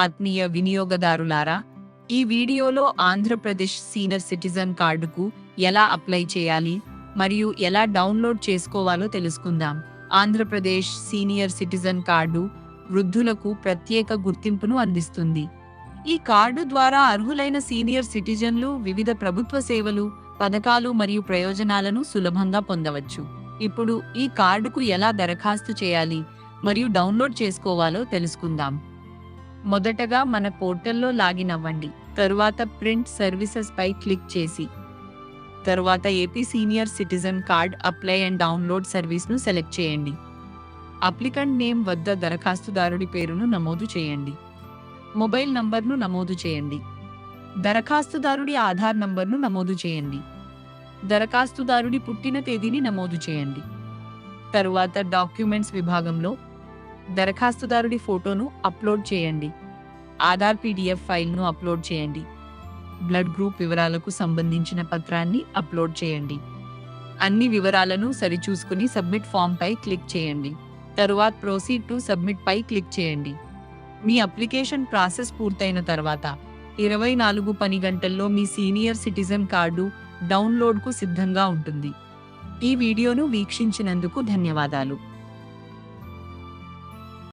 ఆత్మీయ వినియోగదారులారా, ఈ వీడియోలో ఆంధ్రప్రదేశ్ సీనియర్ సిటిజన్ కార్డుకు ఎలా అప్లై చేయాలి మరియు ఎలా డౌన్లోడ్ చేసుకోవాలో తెలుసుకుందాం. ఆంధ్రప్రదేశ్ సీనియర్ సిటిజన్ కార్డు వృద్ధులకు ప్రత్యేక గుర్తింపును అందిస్తుంది. ఈ కార్డు ద్వారా అర్హులైన సీనియర్ సిటిజన్లు వివిధ ప్రభుత్వ సేవలు, పథకాలు మరియు ప్రయోజనాలను సులభంగా పొందవచ్చు. ఇప్పుడు ఈ కార్డుకు ఎలా దరఖాస్తు చేయాలి మరియు డౌన్లోడ్ చేసుకోవాలో తెలుసుకుందాం. మొదటగా మన పోర్టల్లో లాగిన్ అవ్వండి. తరువాత ప్రింట్ సర్వీసెస్ పై క్లిక్ చేసి తరువాత AP senior citizen card apply and download సర్వీస్ను సెలెక్ట్ చేయండి. అప్లికెంట్ నేమ్ వద్ద దరఖాస్తుదారుడి పేరును నమోదు చేయండి. మొబైల్ నంబర్ను నమోదు చేయండి. దరఖాస్తుదారుడి ఆధార్ నంబర్ను నమోదు చేయండి. దరఖాస్తుదారుడి పుట్టిన తేదీని నమోదు చేయండి. తరువాత డాక్యుమెంట్స్ విభాగంలో దరఖాస్తుదారుడి ఫోటోను అప్లోడ్ చేయండి. ఆధార్ పీడిఎఫ్ ఫైల్ను అప్లోడ్ చేయండి. బ్లడ్ గ్రూప్ వివరాలకు సంబంధించిన పత్రాన్ని అప్లోడ్ చేయండి. అన్ని వివరాలను సరిచూసుకుని సబ్మిట్ ఫామ్ పై క్లిక్ చేయండి. తరువాత ప్రొసీడ్ టు సబ్మిట్ పై క్లిక్ చేయండి. మీ అప్లికేషన్ ప్రాసెస్ పూర్తయిన తర్వాత 24 పని గంటల్లో మీ సీనియర్ సిటిజన్ కార్డు డౌన్లోడ్కు సిద్ధంగా ఉంటుంది. ఈ వీడియోను వీక్షించినందుకు ధన్యవాదాలు.